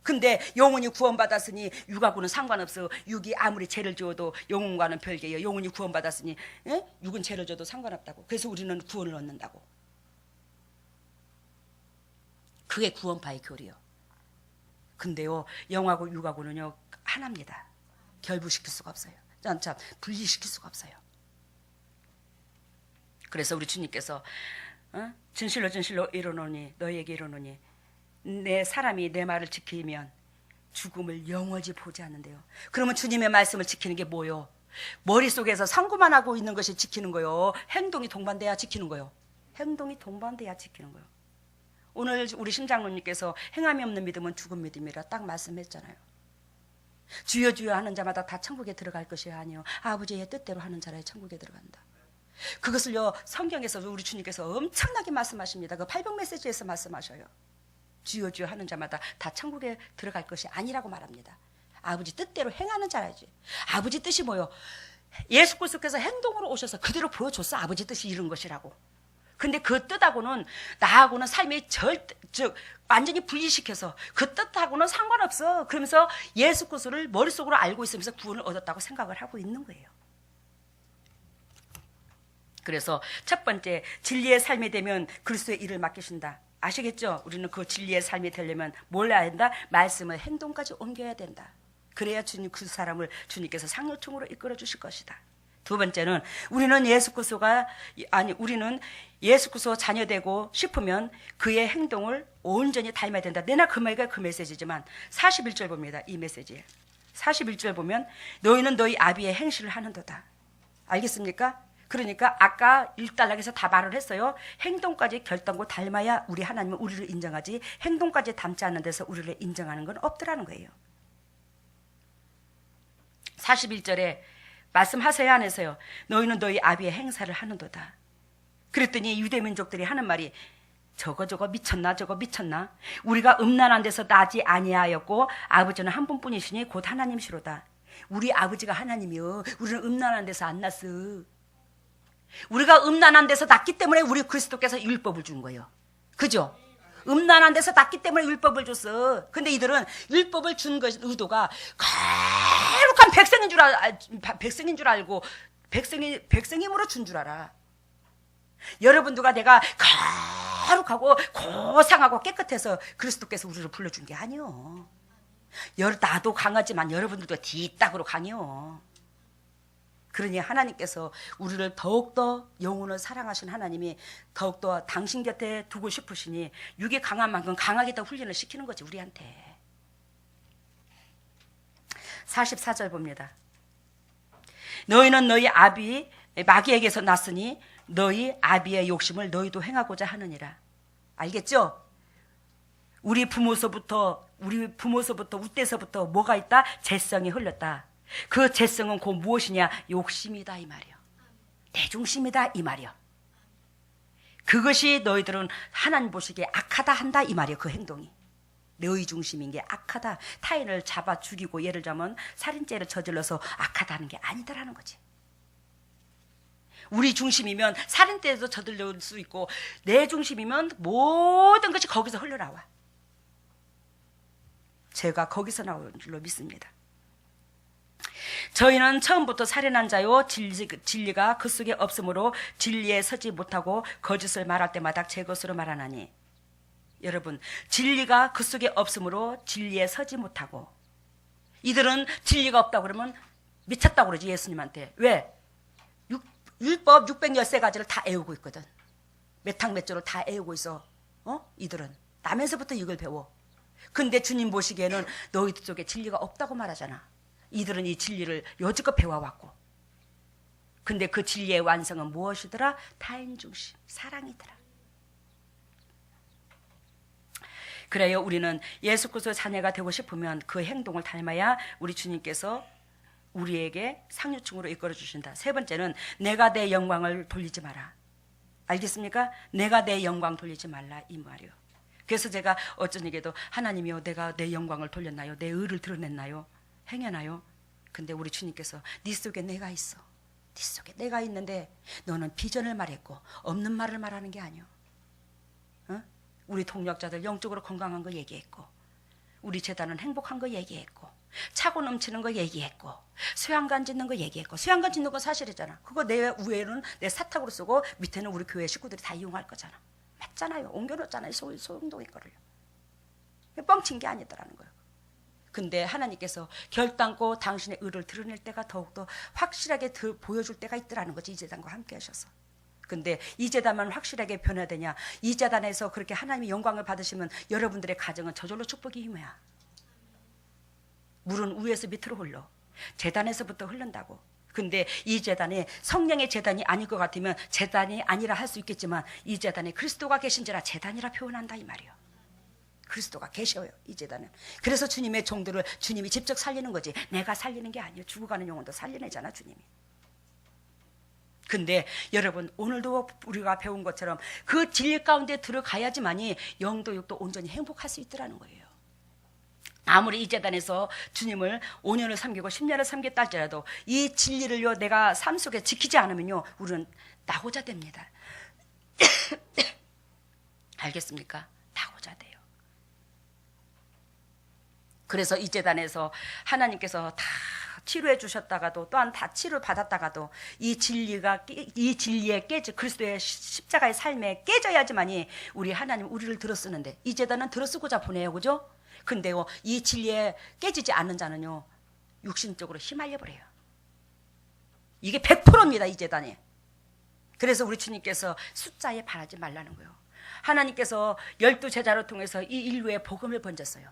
[SPEAKER 1] 근데 영혼이 구원받았으니 육하고는 상관없어. 육이 아무리 죄를 지어도 영혼과는 별개예요. 영혼이 구원받았으니 육은 죄를 지어도 상관없다고. 그래서 우리는 구원을 얻는다고. 그게 구원파의 교리요. 근데요 영하고 육하고는요 하나입니다. 결부시킬 수가 없어요. 참 분리시킬 수가 없어요. 그래서 우리 주님께서 진실로 진실로 이르노니 너희에게 이르노니 내 사람이 내 말을 지키면 죽음을 영원히 보지 않는데요. 그러면 주님의 말씀을 지키는 게 뭐요? 머릿속에서 상고만 하고 있는 것이 지키는 거요. 행동이 동반돼야 지키는 거요. 행동이 동반돼야 지키는 거요. 오늘 우리 심장로님께서 행함이 없는 믿음은 죽은 믿음이라 딱 말씀했잖아요. 주여 주여 하는 자마다 다 천국에 들어갈 것이 아니요 아버지의 뜻대로 하는 자라 천국에 들어간다. 그것을요 성경에서 우리 주님께서 엄청나게 말씀하십니다. 그 800 메시지에서 말씀하셔요. 주여 주여 하는 자마다 다 천국에 들어갈 것이 아니라고 말합니다. 아버지 뜻대로 행하는 자라지. 아버지 뜻이 뭐요? 예수 그리스도께서 행동으로 오셔서 그대로 보여줬어. 아버지 뜻이 이런 것이라고. 근데 그 뜻하고는 나하고는 삶이 완전히 분리시켜서 그 뜻하고는 상관없어. 그러면서 예수 그리스도를 머릿속으로 알고 있으면서 구원을 얻었다고 생각을 하고 있는 거예요. 그래서 첫 번째 진리의 삶이 되면 그리스도의 일을 맡기신다. 아시겠죠? 우리는 그 진리의 삶이 되려면 뭘 해야 된다? 말씀을 행동까지 옮겨야 된다. 그래야 주님 그 사람을 주님께서 상류총으로 이끌어 주실 것이다. 두 번째는 우리는 예수 그리스도 자녀되고 싶으면 그의 행동을 온전히 닮아야 된다. 내나 그 말과 그 메시지지만 41절 봅니다. 이 메시지 41절 보면 너희는 너희 아비의 행실을 하는도다. 알겠습니까? 그러니까 아까 1단락에서 다 말을 했어요. 행동까지 결단고 닮아야 우리 하나님은 우리를 인정하지 행동까지 닮지 않는 데서 우리를 인정하는 건 없더라는 거예요. 41절에 말씀하세요 안 해서요. 너희는 너희 아비의 행사를 하는도다. 그랬더니 유대민족들이 하는 말이 저거 미쳤나 저거 미쳤나. 우리가 음란한 데서 나지 아니하였고 아버지는 한 분뿐이시니 곧 하나님시로다. 우리 아버지가 하나님이요. 우리는 음란한 데서 안 났어. 우리가 음란한 데서 났기 때문에 우리 그리스도께서 율법을 준 거예요. 그죠? 음란한 데서 났기 때문에 율법을 줬어. 근데 이들은 율법을 준 의도가 거룩한 백성인 줄 알고 백성임으로 준 줄 알아. 여러분들과 내가 거룩하고 고상하고 깨끗해서 그리스도께서 우리를 불러준 게 아니요. 나도 강하지만 여러분들도 뒤따구로 강해요. 그러니 하나님께서 우리를 더욱더 영혼을 사랑하신 하나님이 더욱더 당신 곁에 두고 싶으시니 육이 강한 만큼 강하게 더 훈련을 시키는 거지 우리한테. 44절 봅니다. 너희는 너희 아비 마귀에게서 났으니 너희 아비의 욕심을 너희도 행하고자 하느니라. 알겠죠? 우리 부모서부터 우때서부터 뭐가 있다? 재성이 흘렀다. 그 재성은 곧 무엇이냐? 욕심이다 이 말이요. 내 중심이다 이 말이요. 그것이 너희들은 하나님 보시기에 악하다 한다 이 말이요. 그 행동이 너희 중심인 게 악하다. 타인을 잡아 죽이고 예를 들자면 살인죄를 저질러서 악하다는 게 아니다라는 거지. 우리 중심이면 살인죄도 저질러 수 있고 내 중심이면 모든 것이 거기서 흘러나와. 제가 거기서 나온 줄로 믿습니다. 저희는 처음부터 살인한 자요 진리가 그 속에 없으므로 진리에 서지 못하고 거짓을 말할 때마다 제 것으로 말하나니. 여러분, 진리가 그 속에 없으므로 진리에 서지 못하고. 이들은 진리가 없다고 그러면 미쳤다고 그러지 예수님한테. 왜? 율법 613가지를 다 애우고 있거든. 몇 항 몇 조를 다 애우고 있어. 이들은 나면서부터 이걸 배워. 근데 주님 보시기에는 너희들 속에 진리가 없다고 말하잖아. 이들은 이 진리를 여지껏 배워왔고. 근데 그 진리의 완성은 무엇이더라? 타인 중심, 사랑이더라. 그래요. 우리는 예수 그리스도의 자녀가 되고 싶으면 그 행동을 닮아야 우리 주님께서 우리에게 상류층으로 이끌어 주신다. 세 번째는 내가 내 영광을 돌리지 마라. 알겠습니까? 내가 내 영광 돌리지 말라 이 말이요. 그래서 제가 어쩐 얘기도 하나님이요 내가 내 영광을 돌렸나요? 내 의를 드러냈나요? 행여나요? 근데 우리 주님께서 네 속에 내가 있어. 네 속에 내가 있는데 너는 비전을 말했고 없는 말을 말하는 게 아니오. 우리 동력자들 영적으로 건강한 거 얘기했고 우리 재단은 행복한 거 얘기했고 차고 넘치는 거 얘기했고 수양관 짓는 거 얘기했고 수양관 짓는 건 사실이잖아. 그거 내 위에는 내 사탁으로 쓰고 밑에는 우리 교회 식구들이 다 이용할 거잖아. 맞잖아요. 옮겨놓잖아요. 소용동의 거를요. 뻥친 게 아니더라는 거예요. 근데 하나님께서 결단코 당신의 의를 드러낼 때가 더욱더 확실하게 보여줄 때가 있더라는 거지. 이 재단과 함께 하셔서. 근데 이 재단만 확실하게 변화되냐? 이 재단에서 그렇게 하나님의 영광을 받으시면 여러분들의 가정은 저절로 축복이 임해야. 물은 위에서 밑으로 흘러. 재단에서부터 흐른다고. 근데 이 재단이 성령의 재단이 아닐 것 같으면 재단이 아니라 할 수 있겠지만 이 재단에 그리스도가 계신지라 재단이라 표현한다 이 말이에요. 그리스도가 계셔요 이 재단은. 그래서 주님의 종들을 주님이 직접 살리는 거지 내가 살리는 게 아니에요. 죽어가는 영혼도 살려내잖아 주님이. 근데 여러분 오늘도 우리가 배운 것처럼 그 진리 가운데 들어가야지만이 영도 육도 온전히 행복할 수 있더라는 거예요. 아무리 이 재단에서 주님을 5년을 섬기고 10년을 섬겼다 할지라도 이 진리를요 내가 삶 속에 지키지 않으면요 우리는 나고자 됩니다. 알겠습니까? 나고자 돼요. 그래서 이 재단에서 하나님께서 다 치료해 주셨다가도 또한 다 치료 받았다가도 이 진리에 깨져 그리스도의 십자가의 삶에 깨져야지만이 우리 하나님 우리를 들어쓰는데 이 재단은 들어쓰고자 보내요, 그죠? 근데요 이 진리에 깨지지 않는 자는요 육신적으로 휘말려 버려요. 이게 100%입니다 이 재단이. 그래서 우리 주님께서 숫자에 바라지 말라는 거예요. 하나님께서 12제자를 통해서 이 인류에 복음을 번졌어요.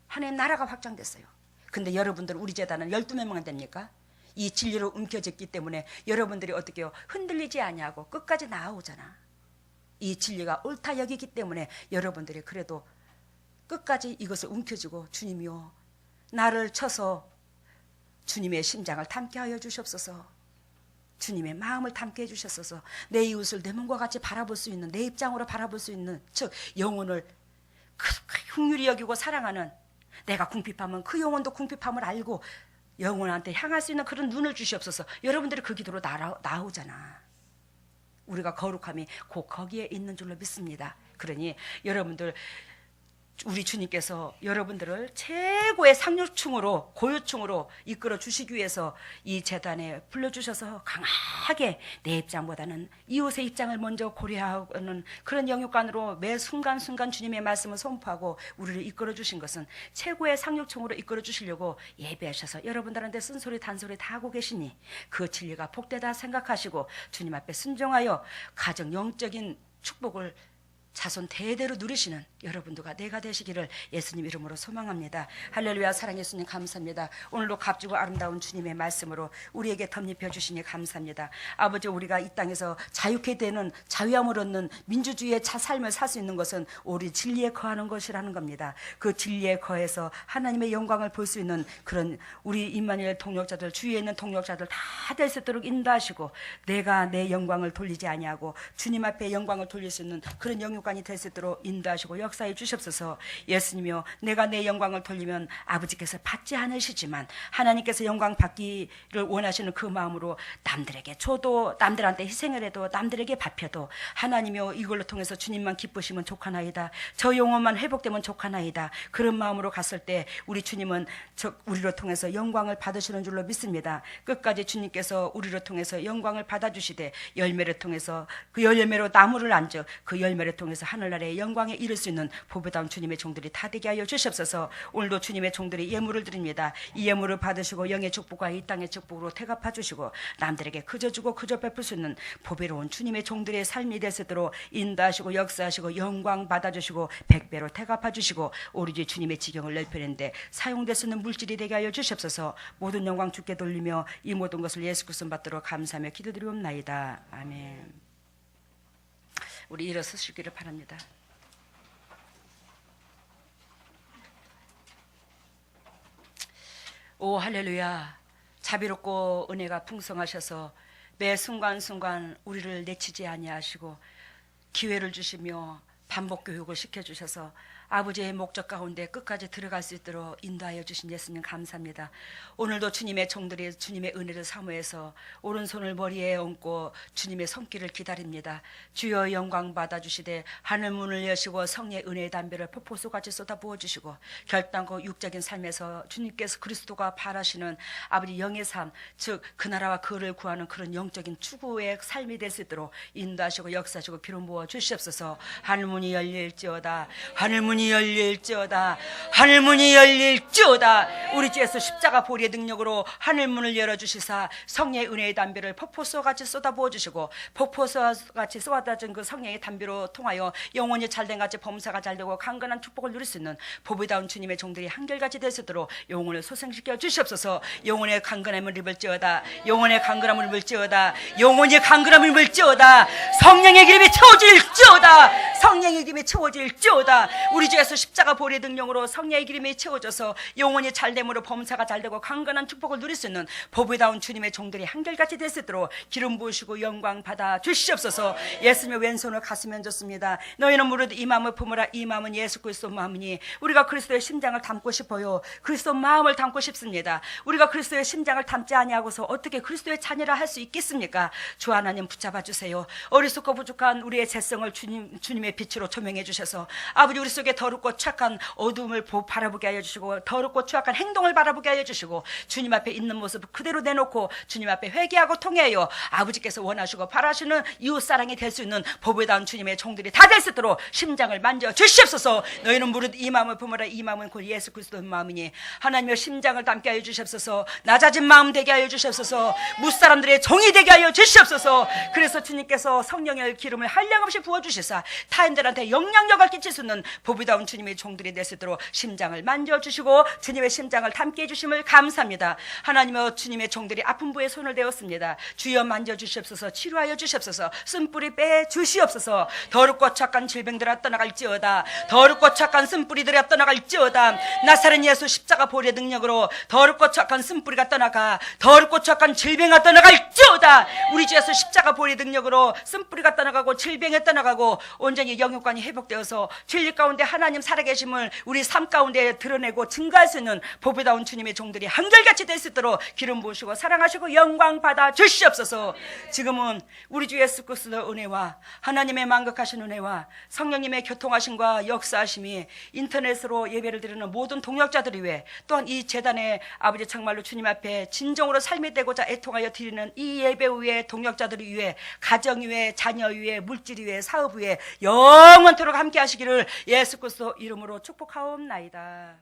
[SPEAKER 1] 하나님 나라가 확장됐어요. 근데 여러분들 우리 재단은 12명만 됩니까? 이 진리로 움켜졌기 때문에 여러분들이 어떻게 해요? 흔들리지 아니하고 끝까지 나아오잖아. 이 진리가 옳다 여기기 때문에 여러분들이 그래도 끝까지 이것을 움켜쥐고 주님이요 나를 쳐서 주님의 심장을 담게 하여 주시옵소서. 주님의 마음을 담게 해주셨어서 내 이웃을 내 몸과 같이 바라볼 수 있는 내 입장으로 바라볼 수 있는 즉 영혼을 그렇게 흉휼히 여기고 사랑하는 내가 궁핍하면 그 영혼도 궁핍함을 알고 영혼한테 향할 수 있는 그런 눈을 주시옵소서. 여러분들이 그 기도로 나오잖아. 우리가 거룩함이 곧 거기에 있는 줄로 믿습니다. 그러니 여러분들 우리 주님께서 여러분들을 최고의 상류층으로 고유층으로 이끌어 주시기 위해서 이 재단에 불러주셔서 강하게 내 입장보다는 이웃의 입장을 먼저 고려하는 그런 영육관으로 매 순간순간 주님의 말씀을 선포하고 우리를 이끌어 주신 것은 최고의 상류층으로 이끌어 주시려고 예배하셔서 여러분들한테 쓴소리 단소리 다 하고 계시니 그 진리가 복되다 생각하시고 주님 앞에 순종하여 가정 영적인 축복을 자손 대대로 누리시는 여러분들과 내가 되시기를 예수님 이름으로 소망합니다. 할렐루야. 사랑 예수님 감사합니다. 오늘도 값지고 아름다운 주님의 말씀으로 우리에게 덧입혀 주시니 감사합니다. 아버지, 우리가 이 땅에서 자유케 되는 자유함을 얻는 민주주의의 삶을 살 수 있는 것은 우리 진리에 거하는 것이라는 겁니다. 그 진리에 거해서 하나님의 영광을 볼 수 있는 그런 우리 임마누엘 동역자들, 주위에 있는 동역자들 다 될 수 있도록 인도하시고, 내가 내 영광을 돌리지 아니하고 주님 앞에 영광을 돌릴 수 있는 그런 영육관이 될 수 있도록 인도하시고 역사해 주시옵소서. 예수님이여, 내가 내 영광을 돌리면 아버지께서 받지 않으시지만 하나님께서 영광 받기를 원하시는 그 마음으로 남들에게 줘도, 남들한테 희생을 해도, 남들에게 밟혀도 하나님이여, 이걸로 통해서 주님만 기쁘시면 좋하나이다. 저 영혼만 회복되면 좋하나이다. 그런 마음으로 갔을 때 우리 주님은 우리로 통해서 영광을 받으시는 줄로 믿습니다. 끝까지 주님께서 우리로 통해서 영광을 받아주시되, 열매를 통해서 그 열매로 나무를 앉아 그 열매를 통해서 하늘나라의 영광에 이를 수 있는 보배다운 주님의 종들이 다 되게 하여 주시옵소서. 오늘도 주님의 종들이 예물을 드립니다. 이 예물을 받으시고 영의 축복과 이 땅의 축복으로 태갚아 주시고, 남들에게 그저 주고 그저 베풀 수 있는 보배로운 주님의 종들의 삶이 될 수 있도록 인도하시고 역사하시고 영광 받아주시고 100배로 태갚아 주시고, 오로지 주님의 지경을 넓히는데 사용될 수 있는 물질이 되게 하여 주시옵소서. 모든 영광 주께 돌리며 이 모든 것을 예수 그리스도 받도록 감사하며 기도드리옵나이다. 아멘. 우리 일어서시기를 바랍니다. 오 할렐루야. 자비롭고 은혜가 풍성하셔서 매 순간순간 우리를 내치지 아니하시고 기회를 주시며 반복 교육을 시켜주셔서 아버지의 목적 가운데 끝까지 들어갈 수 있도록 인도하여 주신 예수님 감사합니다. 오늘도 주님의 종들이 주님의 은혜를 사모해서 오른손을 머리에 얹고 주님의 손길을 기다립니다. 주여 영광 받아주시되 하늘 문을 여시고 성의 은혜의 담배를 폭포수같이 쏟아부어 주시고, 결단코 육적인 삶에서 주님께서 그리스도가 바라시는 아버지 영의 삶, 즉 그 나라와 그를 구하는 그런 영적인 추구의 삶이 될 수 있도록 인도하시고 역사하시고 기름 부어 주시옵소서. 하늘문이 열릴지어다. 하늘문이 열릴지어다. 하늘문이 열릴지어다. 우리 주 예수 십자가 보리의 능력으로 하늘문을 열어주시사 성령의 은혜의 담배를 폭포수같이 쏟아부어 주시고, 폭포수같이 쏟아진 그 성령의 담배로 통하여 영혼이 잘된 같이 범사가 잘되고 강건한 축복을 누릴 수 있는 보배다운 주님의 종들이 한결같이 될 수 있도록 영혼을 소생시켜 주시옵소서. 영혼의 강건함을 입을지어다. 영혼의 강건함을 입을지어다. 영혼이 강건함을 입을지어다. 성령의 기름이 채워질지어다. 성령의 기름이 채워질지어다. 우리 주 예수 십자가 보리의 능력으로 성령의 기름이 채워져서 영혼이 잘됨으로 범사가 잘되고 강건한 축복을 누릴 수 있는 보배다운 주님의 종들이 한결같이 될 수 있도록 기름 부으시고 영광 받아 주시옵소서. 예수님의 왼손을 가슴에 얹었습니다. 너희는 무릇 이 마음을 품으라. 이 마음은 예수 그리스도 마음이니, 우리가 그리스도의 심장을 담고 싶어요. 그리스도 마음을 담고 싶습니다. 우리가 그리스도의 심장을 담지 아니하고서 어떻게 그리스도의 자녀라 할 수 있겠습니까? 주 하나님 붙잡아 주세요. 어리석고 부족한 우리의 재성을 주님의 빛으로 조명해 주셔서 아버지, 우리 속에 더럽고 착한 어둠을 바라보게 하여 주시고, 더럽고 추악한 행동을 바라보게 하여 주시고, 주님 앞에 있는 모습 그대로 내놓고 주님 앞에 회개하고 통회하여 아버지께서 원하시고 바라시는 이웃사랑이 될 수 있는 보배다운 주님의 종들이 다 될 수 있도록 심장을 만져 주시옵소서. 너희는 무릇 이 마음을 품으라. 이 마음은 곧 예수 그리스도의 마음이니, 하나님의 심장을 담게 하여 주시옵소서. 낮아진 마음 되게 하여 주시옵소서. 무사람들의 종이 되게 하여 주시옵소서. 그래서 주님께서 성령의 기름을 한량없이 부어주시사 타인들한테 영향력을 끼칠 수 있는 보배다운 주님의 종들이 될 수 있도록 심장을 만져주시고 주님의 심장을 담게 해주심을 감사합니다. 하나님의 주님의 종들이 아픈 부에 손을 대었습니다. 주여 만져주시옵소서. 치료하여 주시옵소서. 쓴뿌리 빼주시옵소서. 더럽고 착한 질병들아 떠나갈지어다. 더럽고 착한 쓴뿌리들아 떠나갈지어다. 나사렛 예수 십자가 보리의 능력으로 더럽고 착한 쓴뿌리가 떠나가, 더럽고 착한 질병아 떠나갈지어다. 우리 주 예수 십자가 보리의 능력으로 쓴뿌리가 떠나가고 질병이 떠나가고 온전히 영육관이 회복되어서 진리 가운데 하나님 살아계심을 우리 삶 가운데 드러내고 증거할 수 있는 보배다운 주님의 종들이 한결같이 될 수 있도록 기름 부으시고 사랑하시고 영광 받아 주시옵소서. 지금은 우리 주 예수 그리스도의 은혜와 하나님의 만극하신 은혜와 성령님의 교통하심과 역사하심이 인터넷으로 예배를 드리는 모든 동역자들이 위해, 또한 이 재단에 아버지 정말로 주님 앞에 진정으로 삶이 되고자 애통하여 드리는 이 예배 위에 동역자들이 위해, 가정 위에, 자녀 위에, 물질 위에, 사업 위에 영원토록 함께 하시기를 예수 그리스도 이름으로 축복하옵나이다.